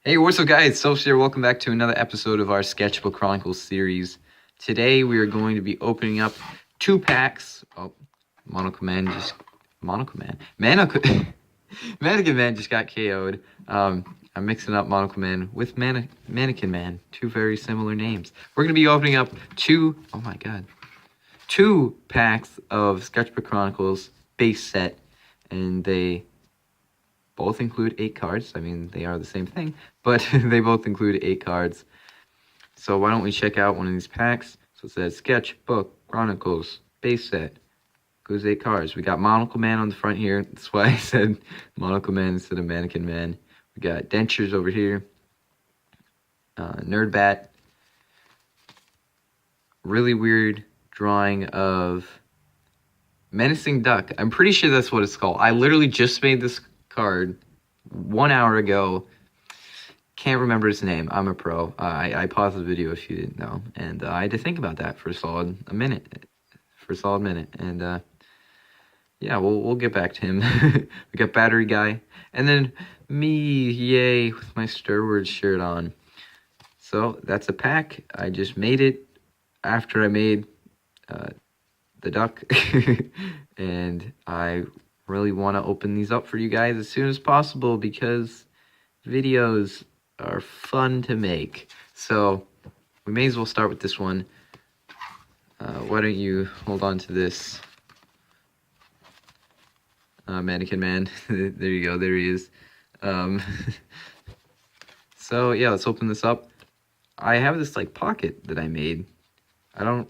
Hey, what's up guys? Self here. Welcome back to another episode of our Sketchbook Chronicles series. Today we are going to be opening up 2 packs. Oh, Mannequin Man just got KO'd. I'm mixing up Monocle Man with Mannequin Man. 2 very similar names. We're going to be opening up 2 packs of Sketchbook Chronicles base set, and they both include 8 cards. I mean, they are the same thing, but they both include 8 cards. So why don't we check out one of these packs? So it says Sketchbook Chronicles base set. Goes 8 cards. We got Monocle Man on the front here. That's why I said Monocle Man instead of Mannequin Man. We got Dentures over here. Nerd Bat. Really weird drawing of Menacing Duck. I'm pretty sure that's what it's called. I literally just made this card 1 hour ago. Can't remember his name. I'm a pro. I paused the video if you didn't know, and I had to think about that for a solid minute. And yeah, we'll get back to him. We got Battery Guy, and then me, yay, with my Star Wars shirt on. So that's a pack. I just made it after I made the duck, and I really want to open these up for you guys as soon as possible because videos are fun to make. So we may as well start with this one. Why don't you hold on to this Mannequin Man. There you go, there he is. So yeah, let's open this up. I have this like pocket that I made. I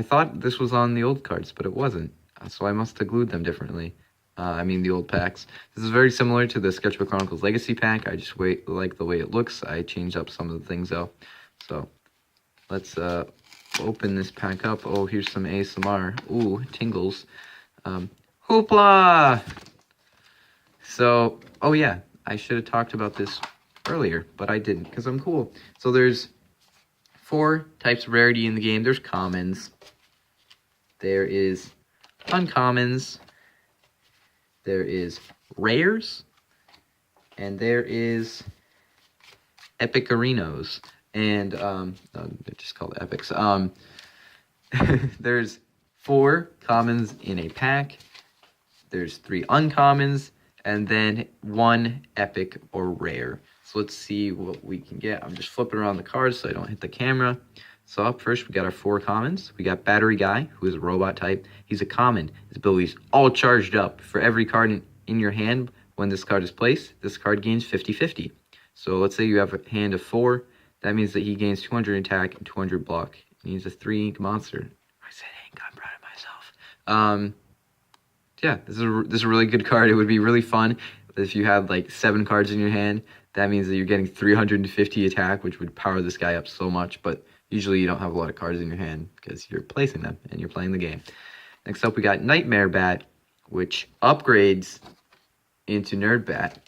thought this was on the old cards, but it wasn't. So I must have glued them differently. The old packs. This is very similar to the Sketchbook Chronicles Legacy pack. I just like the way it looks. I changed up some of the things though. So let's open this pack up. Oh, here's some ASMR. Ooh, tingles. Hoopla! So, oh yeah, I should have talked about this earlier, but I didn't because I'm cool. So there's 4 types of rarity in the game. There's commons. There is uncommons. There is rares. And there is epicarinos. And they're just called epics. There's 4 commons in a pack. There's 3 uncommons, and then 1 epic or rare. So let's see what we can get. I'm just flipping around the cards so I don't hit the camera. So up first, we got our 4 commons. We got Battery Guy, who is a robot type. He's a common. His ability's all charged up. For every card in your hand, when this card is placed, this card gains 50-50. So let's say you have a hand of 4. That means that he gains 200 attack and 200 block. And he's a 3 ink monster. I said ink, I'm proud of myself. Yeah, this is a really good card. It would be really fun if you had like 7 cards in your hand. That means that you're getting 350 attack, which would power this guy up so much. But usually you don't have a lot of cards in your hand because you're placing them and you're playing the game. Next up, we got Nightmare Bat, which upgrades into Nerd Bat.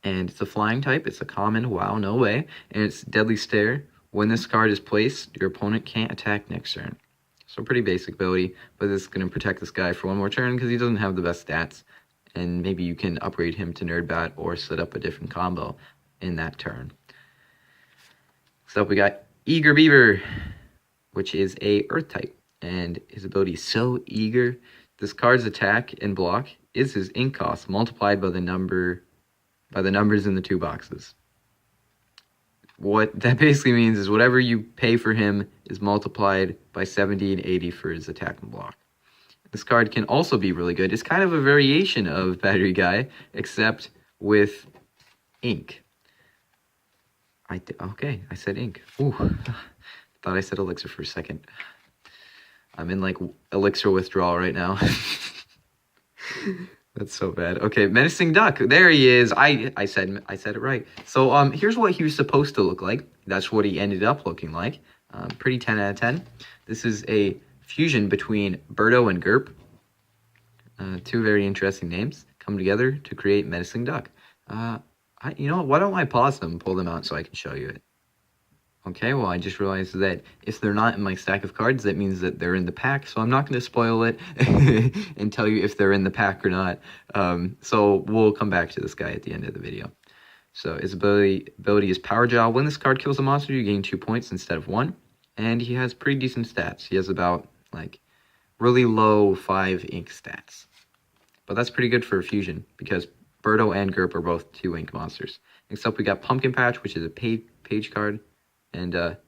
And it's a flying type. It's a common. Wow, no way. And it's Deadly Stare. When this card is placed, your opponent can't attack next turn. So pretty basic ability, but it's going to protect this guy for 1 more turn because he doesn't have the best stats. And maybe you can upgrade him to Nerd Bat or set up a different combo in that turn. Next up, we got Eager Beaver, which is a Earth type. And his ability is so eager. This card's attack and block is his ink cost multiplied by the numbers in the 2 boxes. What that basically means is whatever you pay for him is multiplied by 70 and 80 for his attack and block. This card can also be really good. It's kind of a variation of Battery Guy, except with ink. I said ink. Ooh, thought I said elixir for a second. I'm in like elixir withdrawal right now. That's so bad. Okay, Menacing Duck. There he is. I said it right. So here's what he was supposed to look like. That's what he ended up looking like. Pretty 10 out of 10. This is a fusion between Birdo and Gerp. 2 very interesting names come together to create Menacing Duck. You know what? Why don't I pause them and pull them out so I can show you it? Okay, well, I just realized that if they're not in my stack of cards, that means that they're in the pack, so I'm not going to spoil it and tell you if they're in the pack or not. So we'll come back to this guy at the end of the video. So his ability is Power Jaw. When this card kills a monster, you gain 2 points instead of 1. And he has pretty decent stats. He has about, like, really low 5 ink stats. But that's pretty good for a fusion, because Birdo and Gerp are both 2 ink monsters. Next up, we got Pumpkin Patch, which is a page card. And it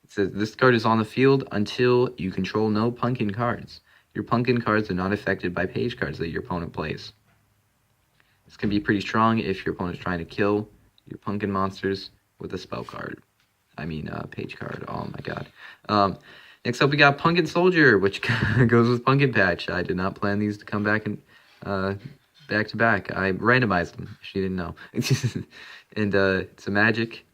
says, this card is on the field until you control no pumpkin cards. Your pumpkin cards are not affected by page cards that your opponent plays. This can be pretty strong if your opponent's trying to kill your pumpkin monsters with a spell card. I mean, page card. Oh my god. Next up, we got Pumpkin Soldier, which goes with Pumpkin Patch. I did not plan these to come back and back to back. I randomized them, if you didn't know. And it's a magic,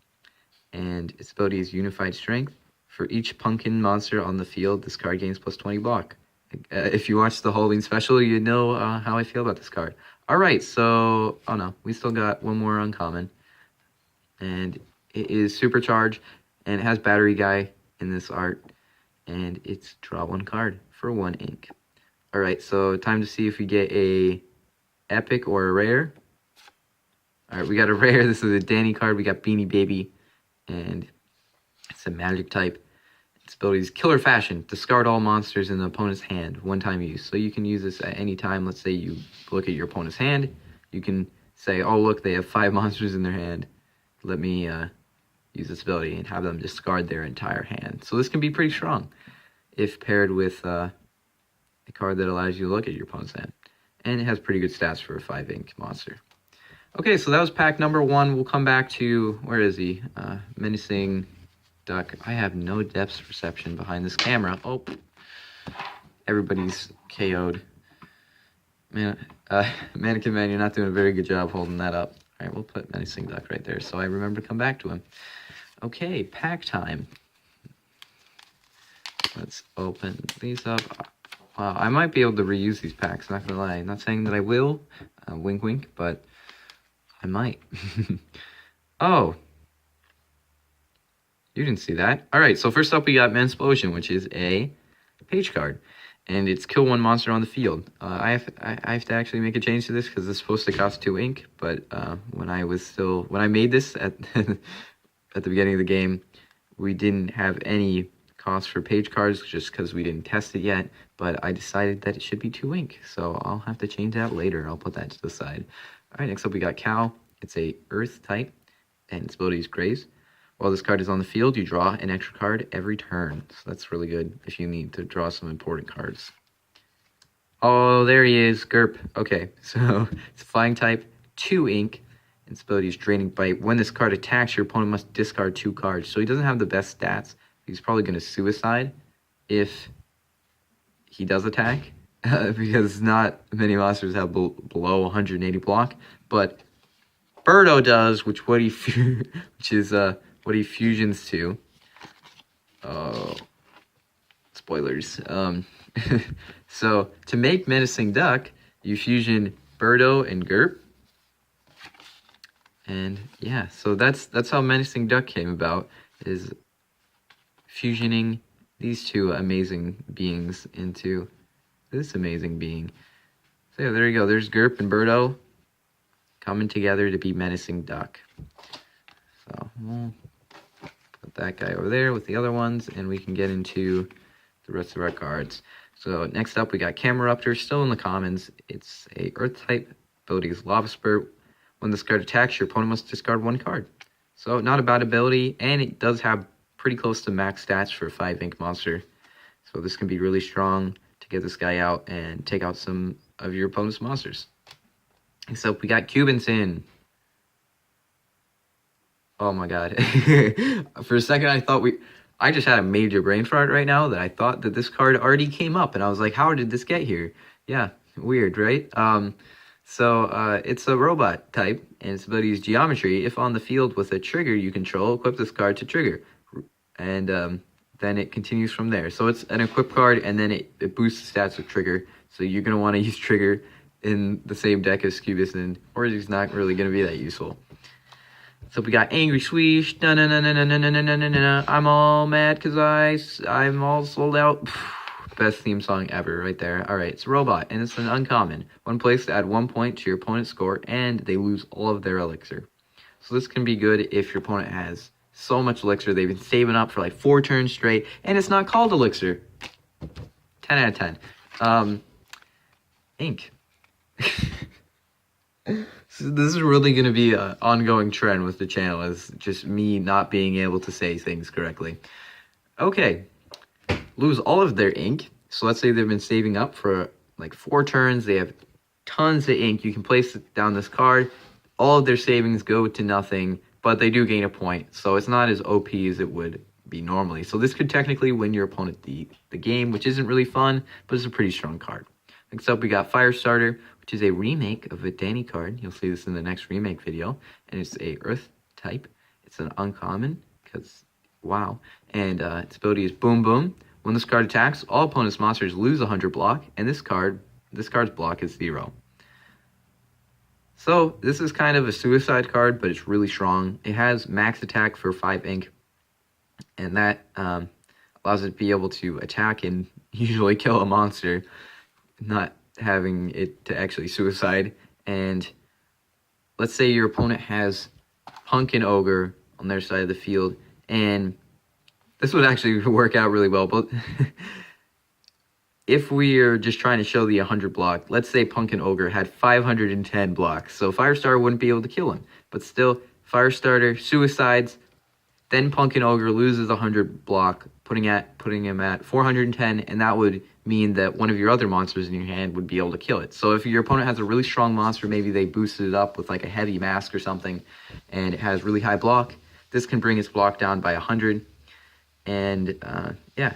and its ability is Unified Strength. For each pumpkin monster on the field, this card gains plus 20 block. If you watched the Halloween special, you know how I feel about this card. Alright, so, oh no, we still got one more uncommon. And it is Supercharge, and it has Battery Guy in this art. And it's draw 1 card for 1 ink. Alright, so time to see if we get a epic or a rare. Alright, we got a rare. This is a Danny card. We got Beanie Baby, and it's a magic type. Its ability is Killer Fashion. Discard all monsters in the opponent's hand. 1-time use. So you can use this at any time. Let's say you look at your opponent's hand. You can say, oh look, they have 5 monsters in their hand. Let me use this ability and have them discard their entire hand. So this can be pretty strong if paired with a card that allows you to look at your opponent's hand. And it has pretty good stats for a 5 ink monster. Okay, so that was pack number 1. We'll come back to, where is he? Menacing Duck. I have no depth perception behind this camera. Oh, everybody's KO'd. Man, Mannequin Man, you're not doing a very good job holding that up. All right, we'll put Menacing Duck right there so I remember to come back to him. Okay, pack time. Let's open these up. Wow, I might be able to reuse these packs, not gonna lie. I'm not saying that I will, wink wink, but I might. Oh, you didn't see that. Alright, so first up we got Mensplosion, which is a page card. And it's kill 1 monster on the field. I have to actually make a change to this because it's supposed to cost 2 ink, but when I made this at at the beginning of the game, we didn't have any cost for page cards just because we didn't test it yet, but I decided that it should be 2 ink, so I'll have to change that later. I'll put that to the side. Alright, next up we got Cow. It's a earth type, and its ability is Graze. While this card is on the field, you draw an extra card every turn. So that's really good if you need to draw some important cards. Oh, there he is, Gerp. Okay, so it's a flying type, 2 ink. Its ability is Draining Bite. When this card attacks, your opponent must discard 2 cards. So he doesn't have the best stats. He's probably going to suicide if he does attack. Because not many monsters have below 180 block. But Birdo does, which is what he fusions to. Oh, spoilers. So to make Menacing Duck, you fusion Birdo and Gerp. And yeah, so that's how Menacing Duck came about, is fusioning these 2 amazing beings into this amazing being. So yeah, there you go. There's Gerp and Birdo coming together to be Menacing Duck. So we'll put that guy over there with the other ones, and we can get into the rest of our cards. So next up, we got Cameruptor, still in the commons. It's a Earth type. Ability is Lava Spurt. When this card attacks, your opponent must discard 1 card. So not a bad ability, and it does have pretty close to max stats for a 5 ink monster. So this can be really strong to get this guy out and take out some of your opponent's monsters. Next up, we got Cubinson. Oh my god. For a second, I just had a major brain fart right now that I thought that this card already came up. And I was like, how did this get here? Yeah, weird, right? So it's a robot type, and its ability is Geometry. If on the field with a trigger you control, equip this card to trigger. And then it continues from there. So it's an equip card, and then it boosts the stats with trigger. So you're going to want to use trigger in the same deck as Cubison, or it's not really going to be that useful. So we got Angry Swish. I'm all mad because I'm all sold out. best theme song ever right there. All right, it's a robot, and it's an uncommon. When placed, add 1 point to your opponent's score, and they lose all of their elixir. So this can be good if your opponent has so much elixir. They've been saving up for like 4 turns straight, and it's not called elixir. 10 out of 10. Ink. So this is really going to be an ongoing trend with the channel, is just me not being able to say things correctly. Okay. Lose all of their ink. So let's say they've been saving up for like 4 turns. They have tons of ink. You can place down this card. All of their savings go to nothing, but they do gain a point. So it's not as OP as it would be normally. So this could technically win your opponent the game, which isn't really fun, but it's a pretty strong card. Next up, we got Firestarter, which is a remake of a Danny card. You'll see this in the next remake video. And it's a Earth type. It's an uncommon, because, wow. And its ability is Boom Boom. When this card attacks, all opponent's monsters lose 100 block, and this card's block is 0. So this is kind of a suicide card, but it's really strong. It has max attack for 5 ink, and that allows it to be able to attack and usually kill a monster, not having it to actually suicide. And let's say your opponent has Punk and Ogre on their side of the field, and this would actually work out really well, but if we are just trying to show the 100 block, let's say Punk and Ogre had 510 blocks, so Firestarter wouldn't be able to kill him. But still, Firestarter suicides, then Punk and Ogre loses 100 block, putting him at 410, and that would mean that one of your other monsters in your hand would be able to kill it. So if your opponent has a really strong monster, maybe they boosted it up with like a heavy mask or something, and it has really high block, this can bring its block down by 100. And yeah,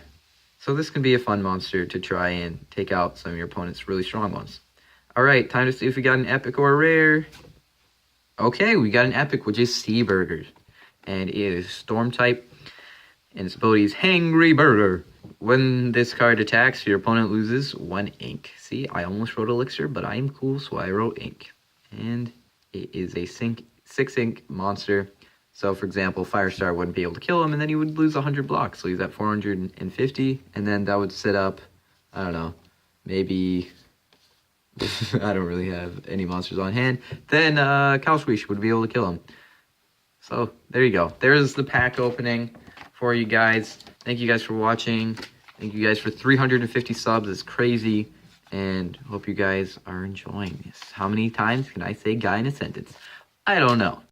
so this can be a fun monster to try and take out some of your opponent's really strong ones. All right, time to see if we got an epic or a rare. Okay, we got an epic, which is Seaburger, and it is Storm type, and its ability is Hangry Burger. When this card attacks, your opponent loses 1 ink. See, I almost wrote elixir, but I am cool, so I wrote ink. And it is a 6 ink monster. So, for example, Firestar wouldn't be able to kill him, and then he would lose 100 blocks. So he's at 450, and then that would set up, I don't know, maybe, I don't really have any monsters on hand. Then Kalswish would be able to kill him. So, there you go. There's the pack opening for you guys. Thank you guys for watching. Thank you guys for 350 subs. It's crazy, and hope you guys are enjoying this. How many times can I say guy in a sentence? I don't know.